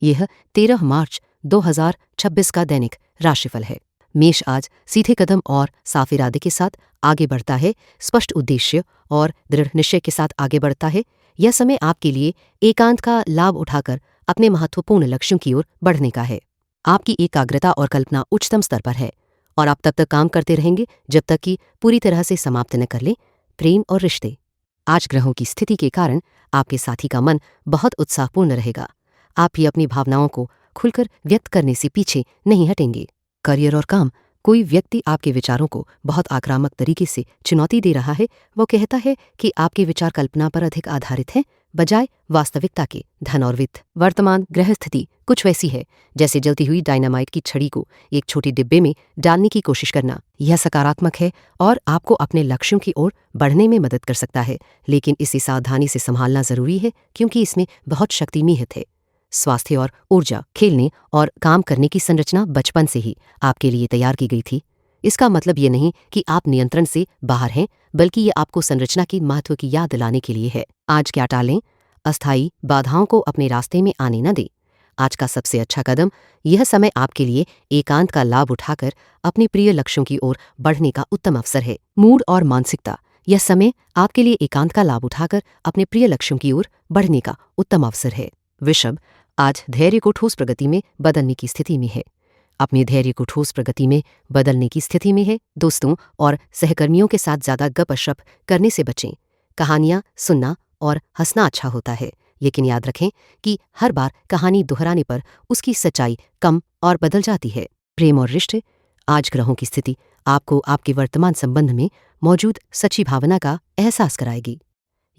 यह 13 मार्च 2026 का दैनिक राशिफल है। मेष आज सीधे कदम और साफ इरादे के साथ आगे बढ़ता है, स्पष्ट उद्देश्य और दृढ़ निश्चय के साथ आगे बढ़ता है। यह समय आपके लिए एकांत का लाभ उठाकर अपने महत्वपूर्ण लक्ष्यों की ओर बढ़ने का है। आपकी एकाग्रता और कल्पना उच्चतम स्तर पर है और आप तब तक काम करते रहेंगे जब तक कि पूरी तरह से समाप्त न कर लें। प्रेम और रिश्ते आज ग्रहों की स्थिति के कारण आपके साथी का मन बहुत उत्साहपूर्ण रहेगा। आप भी अपनी भावनाओं को खुलकर व्यक्त करने से पीछे नहीं हटेंगे। करियर और काम कोई व्यक्ति आपके विचारों को बहुत आक्रामक तरीके से चुनौती दे रहा है। वो कहता है कि आपके विचार कल्पना पर अधिक आधारित हैं बजाय वास्तविकता के। धन और वित्त वर्तमान ग्रह स्थिति कुछ वैसी है जैसे जलती हुई डायनामाइट की छड़ी को एक छोटे डिब्बे में डालने की कोशिश करना। यह सकारात्मक है और आपको अपने लक्ष्यों की ओर बढ़ने में मदद कर सकता है, लेकिन इसे सावधानी से संभालना जरूरी है क्योंकि इसमें बहुत शक्ति निहित है। स्वास्थ्य और ऊर्जा खेलने और काम करने की संरचना बचपन से ही आपके लिए तैयार की गई थी। इसका मतलब ये नहीं कि आप नियंत्रण से बाहर हैं, बल्कि ये आपको संरचना की महत्व की याद दिलाने के लिए है। आज क्या टालें? अस्थायी बाधाओं को अपने रास्ते में आने न दें। आज का सबसे अच्छा कदम यह समय आपके लिए एकांत का लाभ उठाकर अपने प्रिय लक्ष्यों की ओर बढ़ने का उत्तम अवसर है। मूड और मानसिकता यह समय आपके लिए एकांत का लाभ उठाकर अपने प्रिय लक्ष्यों की ओर बढ़ने का उत्तम अवसर है। वृषभ आज धैर्य को ठोस प्रगति में बदलने की स्थिति में है। अपने धैर्य को ठोस प्रगति में बदलने की स्थिति में है। दोस्तों और सहकर्मियों के साथ ज्यादा गपशप करने से बचें। कहानियां सुनना और हंसना अच्छा होता है, लेकिन याद रखें कि हर बार कहानी दोहराने पर उसकी सच्चाई कम और बदल जाती है। प्रेम और रिश्ते आज ग्रहों की स्थिति आपको आपके वर्तमान संबंध में मौजूद सच्ची भावना का एहसास कराएगी।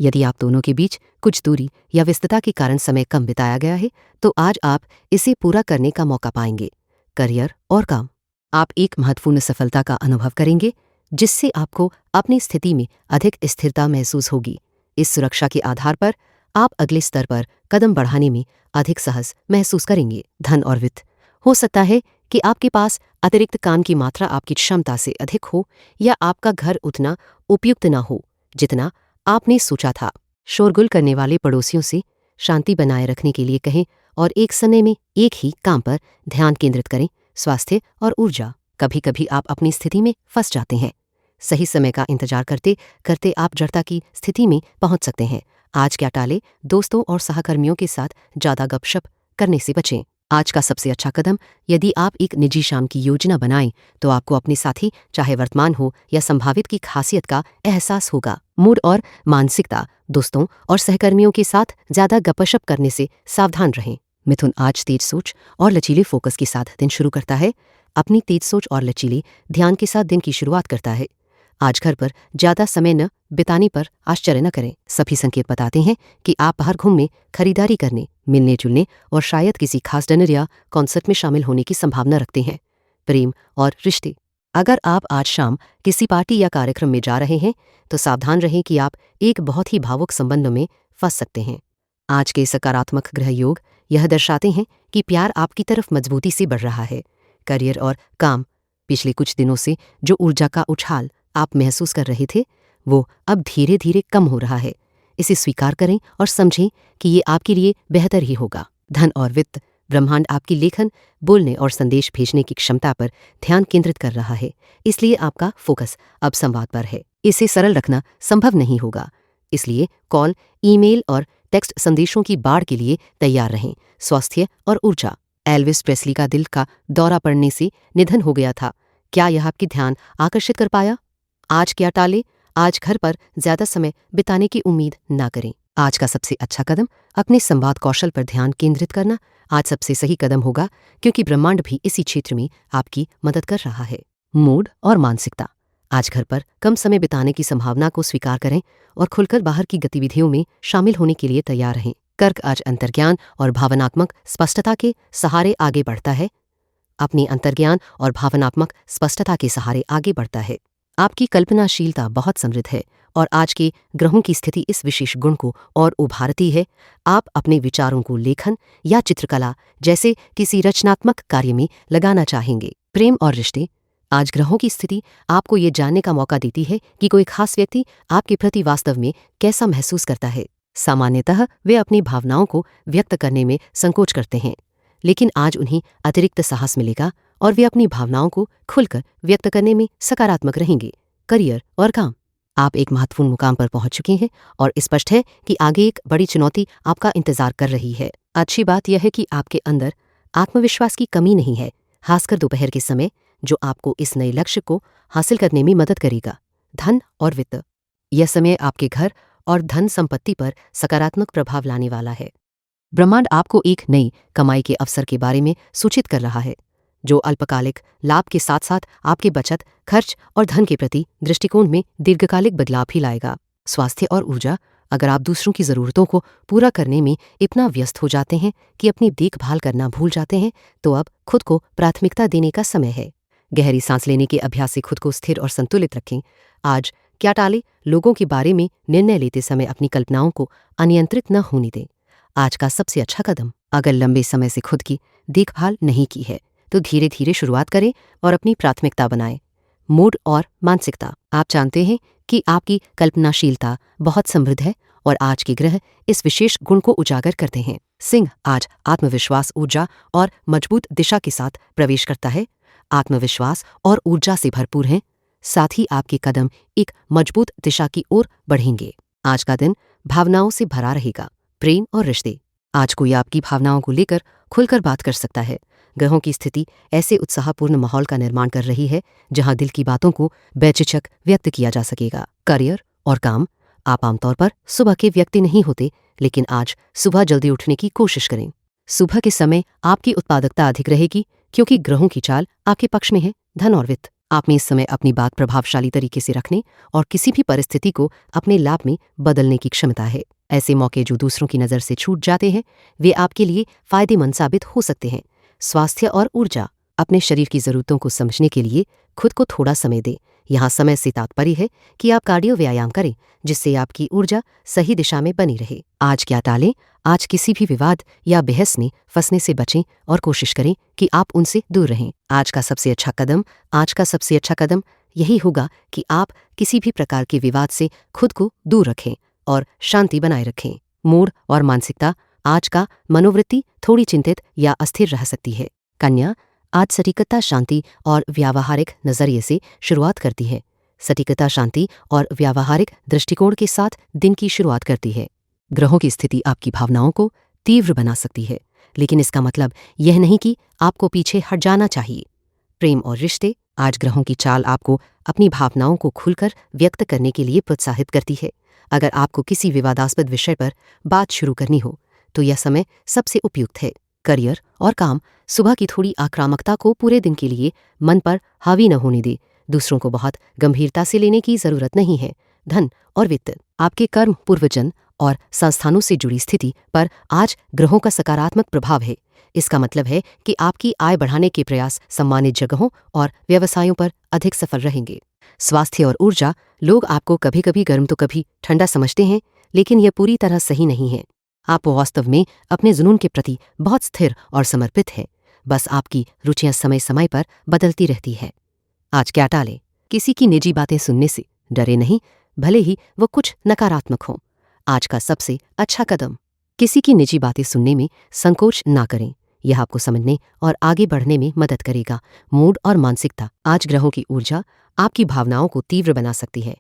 यदि आप दोनों के बीच कुछ दूरी या व्यस्तता के कारण समय कम बिताया गया है, तो आज आप इसे पूरा करने का मौका पाएंगे। करियर और काम आप एक महत्वपूर्ण सफलता का अनुभव करेंगे, जिससे आपको अपनी स्थिति में अधिक स्थिरता महसूस होगी। इस सुरक्षा के आधार पर आप अगले स्तर पर कदम बढ़ाने में अधिक सहज महसूस करेंगे। धन और वित्त हो सकता है कि आपके पास अतिरिक्त काम की मात्रा आपकी क्षमता से अधिक हो या आपका घर उतना उपयुक्त न हो जितना आपने सोचा था। शोरगुल करने वाले पड़ोसियों से शांति बनाए रखने के लिए कहें और एक समय में एक ही काम पर ध्यान केंद्रित करें। स्वास्थ्य और ऊर्जा कभी कभी आप अपनी स्थिति में फंस जाते हैं। सही समय का इंतजार करते करते आप जड़ता की स्थिति में पहुंच सकते हैं। आज क्या टाले? दोस्तों और सहकर्मियों के साथ ज्यादा गपशप करने से बचें। आज का सबसे अच्छा कदम यदि आप एक निजी शाम की योजना बनाएं, तो आपको अपने साथी चाहे वर्तमान हो या संभावित की खासियत का एहसास होगा। मूड और मानसिकता दोस्तों और सहकर्मियों के साथ ज्यादा गपशप करने से सावधान रहें। मिथुन आज तेज सोच और लचीले फोकस के साथ दिन शुरू करता है। अपनी तेज सोच और लचीले ध्यान के साथ दिन की शुरुआत करता है। आज घर पर ज्यादा समय न बिताने पर आश्चर्य न करें। सभी संकेत बताते हैं कि आप बाहर घूमने, खरीदारी करने, मिलने जुलने और शायद किसी खास डिनर या कॉन्सर्ट में शामिल होने की संभावना रखते हैं। प्रेम और रिश्ते अगर आप आज शाम किसी पार्टी या कार्यक्रम में जा रहे हैं, तो सावधान रहें कि आप एक बहुत ही भावुक संबंध में फंस सकते हैं। आज के सकारात्मक ग्रह योग यह दर्शाते हैं कि प्यार आपकी तरफ मजबूती से बढ़ रहा है। करियर और काम पिछले कुछ दिनों से जो ऊर्जा का उछाल आप महसूस कर रहे थे, वो अब धीरे धीरे कम हो रहा है। इसे स्वीकार करें और समझें कि ये आपके लिए बेहतर ही होगा। धन और वित्त ब्रह्मांड आपकी लेखन, बोलने और संदेश भेजने की क्षमता पर ध्यान केंद्रित कर रहा है, इसलिए आपका फोकस अब संवाद पर है। इसे सरल रखना संभव नहीं होगा, इसलिए कॉल, ईमेल और टेक्स्ट संदेशों की बाढ़ के लिए तैयार रहें। स्वास्थ्य और ऊर्जा एल्विस प्रेस्ली का दिल का दौरा पड़ने से निधन हो गया था। क्या यह आपकी ध्यान आकर्षित कर पाया? आज क्या टाले? आज घर पर ज्यादा समय बिताने की उम्मीद ना करें। आज का सबसे अच्छा कदम अपने संवाद कौशल पर ध्यान केंद्रित करना आज सबसे सही कदम होगा, क्योंकि ब्रह्मांड भी इसी क्षेत्र में आपकी मदद कर रहा है। मूड और मानसिकता आज घर पर कम समय बिताने की संभावना को स्वीकार करें और खुलकर बाहर की गतिविधियों में शामिल होने के लिए तैयार रहें। कर्क आज अंतर्ज्ञान और भावनात्मक स्पष्टता के सहारे आगे बढ़ता है। अपने अंतर्ज्ञान और भावनात्मक स्पष्टता के सहारे आगे बढ़ता है। आपकी कल्पनाशीलता बहुत समृद्ध है और आज के ग्रहों की स्थिति इस विशेष गुण को और उभारती है। आप अपने विचारों को लेखन या चित्रकला जैसे किसी रचनात्मक कार्य में लगाना चाहेंगे। प्रेम और रिश्ते आज ग्रहों की स्थिति आपको ये जानने का मौका देती है कि कोई खास व्यक्ति आपके प्रति वास्तव में कैसा महसूस करता है। सामान्यतः वे अपनी भावनाओं को व्यक्त करने में संकोच करते हैं, लेकिन आज उन्हें अतिरिक्त साहस मिलेगा और वे अपनी भावनाओं को खुलकर व्यक्त करने में सकारात्मक रहेंगे। करियर और काम, आप एक महत्वपूर्ण मुकाम पर पहुंच चुके हैं और स्पष्ट है कि आगे एक बड़ी चुनौती आपका इंतजार कर रही है। अच्छी बात यह है कि आपके अंदर आत्मविश्वास की कमी नहीं है, खासकर दोपहर के समय, जो आपको इस नए लक्ष्य को हासिल करने में मदद करेगा। धन और वित्त, यह समय आपके घर और धन संपत्ति पर सकारात्मक प्रभाव लाने वाला है। ब्रह्मांड आपको एक नई कमाई के अवसर के बारे में सूचित कर रहा है, जो अल्पकालिक लाभ के साथ साथ आपके बचत, खर्च और धन के प्रति दृष्टिकोण में दीर्घकालिक बदलाव भी लाएगा। स्वास्थ्य और ऊर्जा, अगर आप दूसरों की ज़रूरतों को पूरा करने में इतना व्यस्त हो जाते हैं कि अपनी देखभाल करना भूल जाते हैं, तो अब खुद को प्राथमिकता देने का समय है। गहरी सांस लेने के अभ्यास से खुद को स्थिर और संतुलित रखें। आज क्या टाले, लोगों के बारे में निर्णय लेते समय अपनी कल्पनाओं को अनियंत्रित न होने दें। आज का सबसे अच्छा कदम, अगर लंबे समय से खुद की देखभाल नहीं की है तो धीरे धीरे शुरुआत करें और अपनी प्राथमिकता बनाएं। मूड और मानसिकता, आप जानते हैं कि आपकी कल्पनाशीलता बहुत समृद्ध है और आज के ग्रह इस विशेष गुण को उजागर करते हैं। सिंह, आज आत्मविश्वास, ऊर्जा और मजबूत दिशा के साथ प्रवेश करता है। आत्मविश्वास और ऊर्जा से भरपूर हैं, साथ ही आपके कदम एक मजबूत दिशा की ओर बढ़ेंगे। आज का दिन भावनाओं से भरा रहेगा। प्रेम और रिश्ते, आज कोई आपकी भावनाओं को लेकर खुलकर बात कर सकता है। ग्रहों की स्थिति ऐसे उत्साहपूर्ण माहौल का निर्माण कर रही है जहां दिल की बातों को बेझिझक व्यक्त किया जा सकेगा। करियर और काम, आप आमतौर पर सुबह के व्यक्ति नहीं होते, लेकिन आज सुबह जल्दी उठने की कोशिश करें। सुबह के समय आपकी उत्पादकता अधिक रहेगी क्योंकि ग्रहों की चाल आपके पक्ष में है। धन और वित्त, आप में इस समय अपनी बात प्रभावशाली तरीके से रखने और किसी भी परिस्थिति को अपने लाभ में बदलने की क्षमता है। ऐसे मौके जो दूसरों की नज़र से छूट जाते हैं, वे आपके लिए फायदेमंद साबित हो सकते हैं। स्वास्थ्य और ऊर्जा, अपने शरीर की ज़रूरतों को समझने के लिए खुद को थोड़ा समय दें। यहाँ समय से तात्पर्य है कि आप कार्डियो व्यायाम करें, जिससे आपकी ऊर्जा सही दिशा में बनी रहे। आज क्या टालें, आज किसी भी विवाद या बहस में फंसने से बचें और कोशिश करें कि आप उनसे दूर रहें। आज का सबसे अच्छा कदम यही होगा कि आप किसी भी प्रकार के विवाद से खुद को दूर रखें और शांति बनाए रखें। मूड और मानसिकता, आज का मनोवृत्ति थोड़ी चिंतित या अस्थिर रह सकती है। कन्या, आज सटीकता, शांति और व्यावहारिक नजरिए से शुरुआत करती है। सटीकता, शांति और व्यावहारिक दृष्टिकोण के साथ दिन की शुरुआत करती है। ग्रहों की स्थिति आपकी भावनाओं को तीव्र बना सकती है, लेकिन इसका मतलब यह नहीं कि आपको पीछे हट जाना चाहिए। प्रेम और रिश्ते, आज ग्रहों की चाल आपको अपनी भावनाओं को खुलकर व्यक्त करने के लिए प्रोत्साहित करती है। अगर आपको किसी विवादास्पद विषय पर बात शुरू करनी हो तो यह समय सबसे उपयुक्त है। करियर और काम, सुबह की थोड़ी आक्रामकता को पूरे दिन के लिए मन पर हावी न होने दे। दूसरों को बहुत गंभीरता से लेने की जरूरत नहीं है। धन और वित्त, आपके कर्म, पूर्वजन और संस्थानों से जुड़ी स्थिति पर आज ग्रहों का सकारात्मक प्रभाव है। इसका मतलब है कि आपकी आय बढ़ाने के प्रयास सम्मानित जगहों और व्यवसायों पर अधिक सफल रहेंगे। स्वास्थ्य और ऊर्जा, लोग आपको कभी कभी गर्म तो कभी ठंडा समझते हैं, लेकिन यह पूरी तरह सही नहीं है। आप वास्तव में अपने जुनून के प्रति बहुत स्थिर और समर्पित है, बस आपकी रुचियां समय समय पर बदलती रहती है। आज क्या टालें, किसी की निजी बातें सुनने से डरे नहीं, भले ही वो कुछ नकारात्मक हों। आज का सबसे अच्छा कदम, किसी की निजी बातें सुनने में संकोच ना करें, यह आपको समझने और आगे बढ़ने में मदद करेगा। मूड और मानसिकता, आज ग्रहों की ऊर्जा आपकी भावनाओं को तीव्र बना सकती है,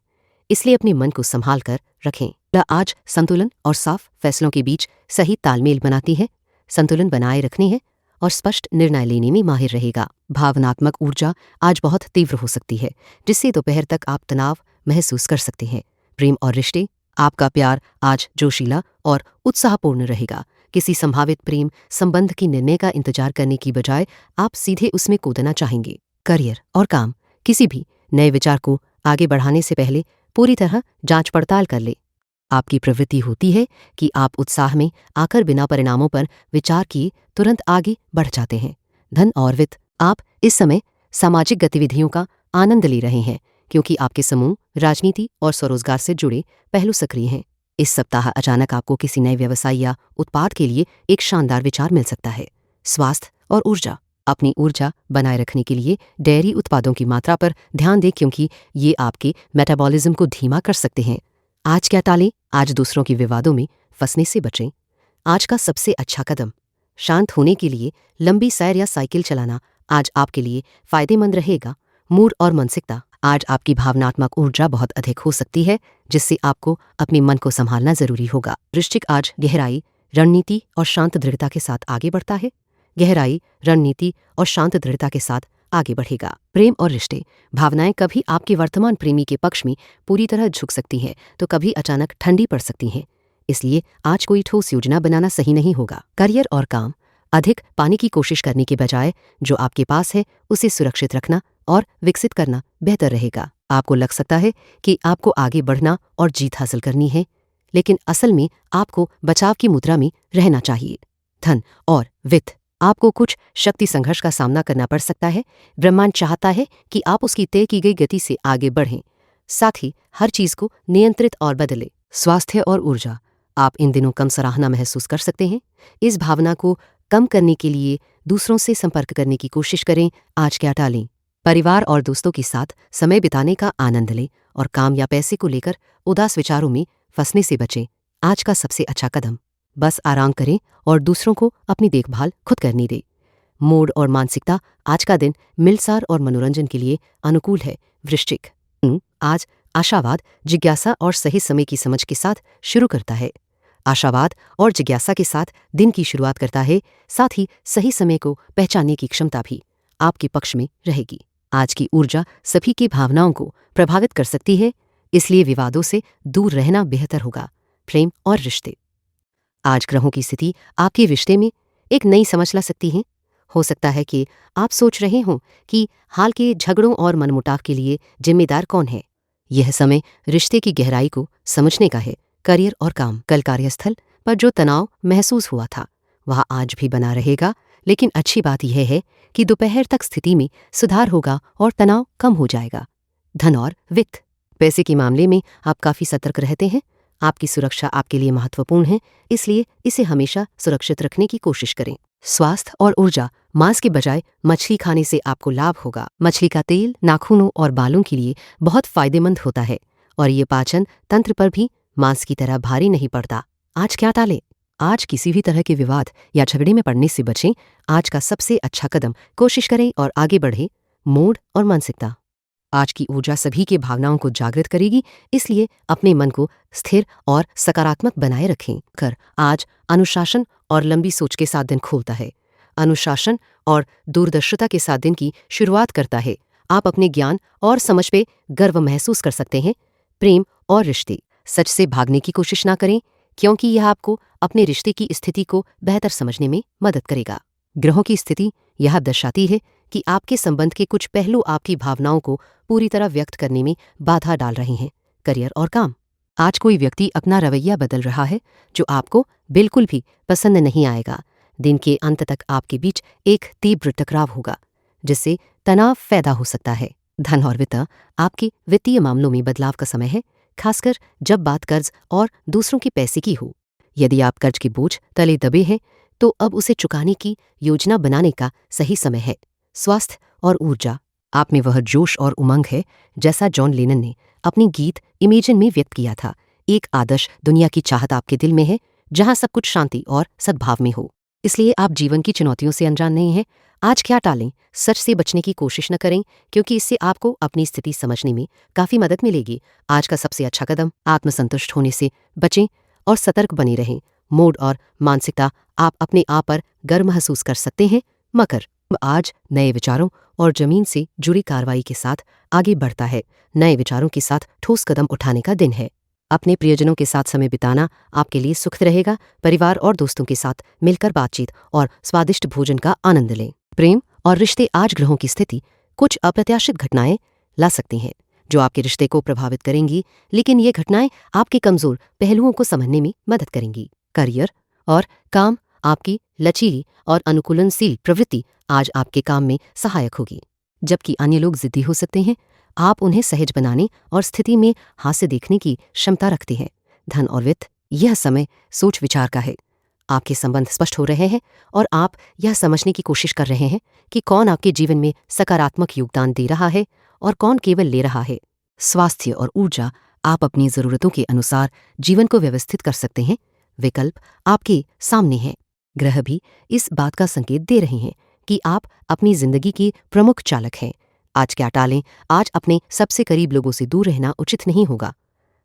इसलिए अपने मन को संभाल कर रखें। यह आज संतुलन और साफ फैसलों के बीच सही तालमेल बनाती है, संतुलन बनाए रखने है और स्पष्ट निर्णय लेने में माहिर रहेगा। भावनात्मक ऊर्जा आज बहुत तीव्र हो सकती है, जिससे दोपहर तक आप तनाव महसूस कर सकते हैं। प्रेम और रिश्ते, आपका प्यार आज जोशीला और उत्साहपूर्ण रहेगा। किसी संभावित प्रेम संबंध की निर्णय का इंतजार करने की बजाय आप सीधे उसमें कूदना चाहेंगे। करियर और काम, किसी भी नए विचार को आगे बढ़ाने से पहले पूरी तरह जांच पड़ताल कर ले। आपकी प्रवृत्ति होती है कि आप उत्साह में आकर बिना परिणामों पर विचार किए तुरंत आगे बढ़ जाते हैं। धन और वित्त, आप इस समय सामाजिक गतिविधियों का आनंद ले रहे हैं क्योंकि आपके समूह, राजनीति और स्वरोजगार से जुड़े पहलू सक्रिय हैं। इस सप्ताह अचानक आपको किसी नए व्यवसाय या उत्पाद के लिए एक शानदार विचार मिल सकता है। स्वास्थ्य और ऊर्जा, अपनी ऊर्जा बनाए रखने के लिए डेयरी उत्पादों की मात्रा पर ध्यान दें क्योंकि ये आपके मेटाबॉलिज्म को धीमा कर सकते हैं। आज क्या टालें, आज दूसरों के विवादों में फंसने से बचें। आज का सबसे अच्छा कदम, शांत होने के लिए लंबी सैर या साइकिल चलाना आज आपके लिए फायदेमंद रहेगा। मूड और मानसिकता, आज आपकी भावनात्मक ऊर्जा बहुत अधिक हो सकती है, जिससे आपको अपने मन को संभालना जरूरी होगा। वृश्चिक आज गहराई, रणनीति और शांत दृढ़ता के साथ आगे बढ़ता है। गहराई, रणनीति और शांत दृढ़ता के साथ आगे बढ़ेगा। प्रेम और रिश्ते, भावनाएं कभी आपके वर्तमान प्रेमी के पक्ष में पूरी तरह झुक सकती हैं तो कभी अचानक ठंडी पड़ सकती हैं, इसलिए आज कोई ठोस योजना बनाना सही नहीं होगा। करियर और काम, अधिक पाने की कोशिश करने के बजाय जो आपके पास है उसे सुरक्षित रखना और विकसित करना बेहतर रहेगा। आपको लग सकता है कि आपको आगे बढ़ना और जीत हासिल करनी है, लेकिन असल में आपको बचाव की मुद्रा में रहना चाहिए। धन और वित्त, आपको कुछ शक्ति संघर्ष का सामना करना पड़ सकता है। ब्रह्मांड चाहता है कि आप उसकी तय की गई गति से आगे बढ़ें, साथ ही हर चीज को नियंत्रित और बदले। स्वास्थ्य और ऊर्जा, आप इन दिनों कम सराहना महसूस कर सकते हैं। इस भावना को कम करने के लिए दूसरों से संपर्क करने की कोशिश करें, आज क्या टालें। परिवार और दोस्तों के साथ समय बिताने का आनंद लें और काम या पैसे को लेकर उदास विचारों में फंसने से बचें। आज का सबसे अच्छा कदम बस आराम करें और दूसरों को अपनी देखभाल खुद करने दें। मूड और मानसिकता, आज का दिन मिलनसार और मनोरंजन के लिए अनुकूल है। वृश्चिक आज आशावाद, जिज्ञासा और सही समय की समझ के साथ शुरू करता है। आशावाद और जिज्ञासा के साथ दिन की शुरुआत करता है, साथ ही सही समय को पहचानने की क्षमता भी आपके पक्ष में रहेगी। आज की ऊर्जा सभी की भावनाओं को प्रभावित कर सकती है, इसलिए विवादों से दूर रहना बेहतर होगा। प्रेम और रिश्ते, आज ग्रहों की स्थिति आपके रिश्ते में एक नई समझ ला सकती है। हो सकता है कि आप सोच रहे हों कि हाल के झगड़ों और मनमुटाव के लिए जिम्मेदार कौन है। यह समय रिश्ते की गहराई को समझने का है। करियर और काम, कल कार्यस्थल पर जो तनाव महसूस हुआ था वह आज भी बना रहेगा, लेकिन अच्छी बात यह है कि दोपहर तक स्थिति में सुधार होगा और तनाव कम हो जाएगा। धन और वित्त, पैसे के मामले में आप काफी सतर्क रहते हैं। आपकी सुरक्षा आपके लिए महत्वपूर्ण है, इसलिए इसे हमेशा सुरक्षित रखने की कोशिश करें। स्वास्थ्य और ऊर्जा, मांस के बजाय मछली खाने से आपको लाभ होगा। मछली का तेल नाखूनों और बालों के लिए बहुत फायदेमंद होता है और ये पाचन तंत्र पर भी मांस की तरह भारी नहीं पड़ता। आज क्या टालें? आज किसी भी तरह के विवाद या झगड़े में पड़ने से बचें। आज का सबसे अच्छा कदम कोशिश करें और आगे बढ़ें। मूड और मानसिकता, आज की ऊर्जा सभी के भावनाओं को जागृत करेगी, इसलिए अपने मन को स्थिर और सकारात्मक बनाए रखें। कर आज अनुशासन और लंबी सोच के साथ दिन खोलता है। अनुशासन और दूरदर्शिता के साथ दिन की शुरुआत करता है। आप अपने ज्ञान और समझ पे गर्व महसूस कर सकते हैं। प्रेम और रिश्ते, सच से भागने की कोशिश ना करें, क्योंकि यह आपको अपने रिश्ते की स्थिति को बेहतर समझने में मदद करेगा। ग्रहों की स्थिति यह दर्शाती है कि आपके संबंध के कुछ पहलू आपकी भावनाओं को पूरी तरह व्यक्त करने में बाधा डाल रहे हैं। करियर और काम, आज कोई व्यक्ति अपना रवैया बदल रहा है जो आपको बिल्कुल भी पसंद नहीं आएगा। दिन के अंत तक आपके बीच एक तीव्र टकराव होगा, जिससे तनाव पैदा हो सकता है। धन और वित्त, आपके वित्तीय मामलों में बदलाव का समय है, खासकर जब बात कर्ज और दूसरों के पैसे की हो। यदि आप कर्ज के बोझ तले दबे हैं तो अब उसे चुकाने की योजना बनाने का सही समय है। स्वास्थ्य और ऊर्जा, आप में वह जोश और उमंग है जैसा जॉन लेनन ने अपनी गीत इमेजिन में व्यक्त किया था। एक आदर्श दुनिया की चाहत आपके दिल में है, जहां सब कुछ शांति और सद्भाव में हो, इसलिए आप जीवन की चुनौतियों से अनजान नहीं हैं। आज क्या टालें? सच से बचने की कोशिश न करें, क्योंकि इससे आपको अपनी स्थिति समझने में काफी मदद मिलेगी। आज का सबसे अच्छा कदम आत्मसंतुष्ट होने से बचें और सतर्क बने रहें। मूड और मानसिकता, आप अपने आप पर गर्व महसूस कर सकते हैं। मकर, आज नए विचारों और जमीन से जुड़ी कार्रवाई के साथ आगे बढ़ता है। नए विचारों के साथ ठोस कदम उठाने का दिन है। अपने प्रियजनों के साथ समय बिताना आपके लिए सुखद रहेगा। परिवार और दोस्तों के साथ मिलकर बातचीत और स्वादिष्ट भोजन का आनंद लें। प्रेम और रिश्ते, आज ग्रहों की स्थिति कुछ अप्रत्याशित घटनाएं ला सकती हैं जो आपके रिश्ते को प्रभावित करेंगी, लेकिन ये घटनाएं आपके कमजोर पहलुओं को समझने में मदद करेंगी। करियर और काम, आपकी लचीली और अनुकूलनशील प्रवृत्ति आज आपके काम में सहायक होगी। जबकि अन्य लोग जिद्दी हो सकते हैं, आप उन्हें सहज बनाने और स्थिति में हास्य देखने की क्षमता रखते हैं। धन और वित्त, यह समय सोच विचार का है। आपके संबंध स्पष्ट हो रहे हैं और आप यह समझने की कोशिश कर रहे हैं कि कौन आपके जीवन में सकारात्मक योगदान दे रहा है और कौन केवल ले रहा है। स्वास्थ्य और ऊर्जा, आप अपनी जरूरतों के अनुसार जीवन को व्यवस्थित कर सकते हैं। विकल्प आपके सामने हैं। ग्रह भी इस बात का संकेत दे रहे हैं कि आप अपनी जिंदगी के प्रमुख चालक हैं। आज क्या टालें, आज अपने सबसे करीब लोगों से दूर रहना उचित नहीं होगा।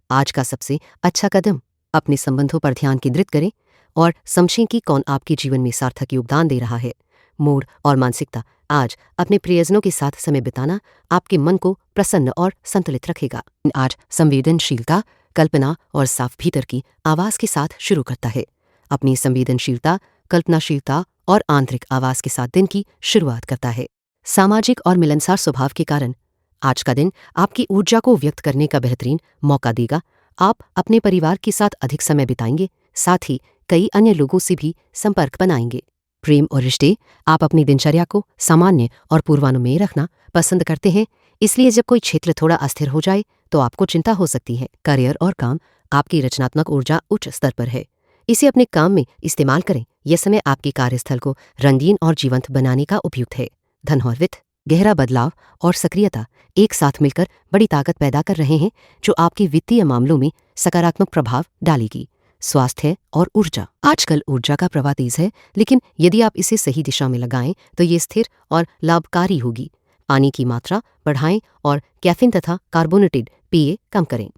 आज का सबसे अच्छा कदम, अपने संबंधों पर ध्यान केंद्रित करें और समझें कि कौन आपके जीवन में सार्थक योगदान दे रहा है। मूड और मानसिकता, आज अपने प्रियजनों के साथ समय बिताना आपके मन को प्रसन्न और संतुलित रखेगा। आज संवेदनशीलता, कल्पना और साफ भीतर की आवाज के साथ शुरू करता है। अपनी संवेदनशीलता, कल्पनाशीलता और आंतरिक आवाज के साथ दिन की शुरुआत करता है। सामाजिक और मिलनसार स्वभाव के कारण आज का दिन आपकी ऊर्जा को व्यक्त करने का बेहतरीन मौका देगा। आप अपने परिवार के साथ अधिक समय बिताएंगे, साथ ही कई अन्य लोगों से भी संपर्क बनाएंगे। प्रेम और रिश्ते, आप अपनी दिनचर्या को सामान्य और पूर्वानुमेय रखना पसंद करते हैं, इसलिए जब कोई क्षेत्र थोड़ा अस्थिर हो जाए तो आपको चिंता हो सकती है। करियर और काम, आपकी रचनात्मक ऊर्जा उच्च स्तर पर है, इसे अपने काम में इस्तेमाल करें। यह समय आपके कार्यस्थल को रंगीन और जीवंत बनाने का उपयुक्त है। धन और वित्त, गहरा बदलाव और सक्रियता एक साथ मिलकर बड़ी ताकत पैदा कर रहे हैं, जो आपके वित्तीय मामलों में सकारात्मक प्रभाव डालेगी। स्वास्थ्य और ऊर्जा, आजकल ऊर्जा का प्रवाह तेज है, लेकिन यदि आप इसे सही दिशा में लगाएं तो ये स्थिर और लाभकारी होगी। पानी की मात्रा बढ़ाएं और कैफीन तथा कार्बोनेटेड पेय कम करें।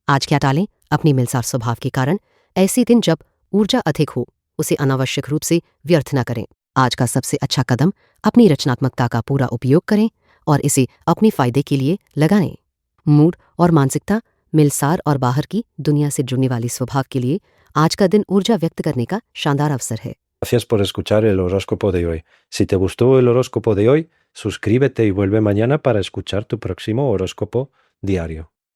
आज क्या टालें, अपने मिलनसार स्वभाव के कारण ऐसे दिन जब ऊर्जा अधिक हो उसे अनावश्यक रूप से व्यर्थ न करें। आज का सबसे अच्छा कदम, अपनी रचनात्मकता का पूरा उपयोग करें और इसे अपने फायदे के लिए लगाएं। मूड और मानसिकता, मिलसार और बाहर की दुनिया से जुड़ने वाली स्वभाव के लिए आज का दिन ऊर्जा व्यक्त करने का शानदार अवसर है। Gracias por escuchar el horóscopo de hoy. Si te gustó el horóscopo de hoy, suscríbete y vuelve mañana para escuchar tu próximo horóscopo diario.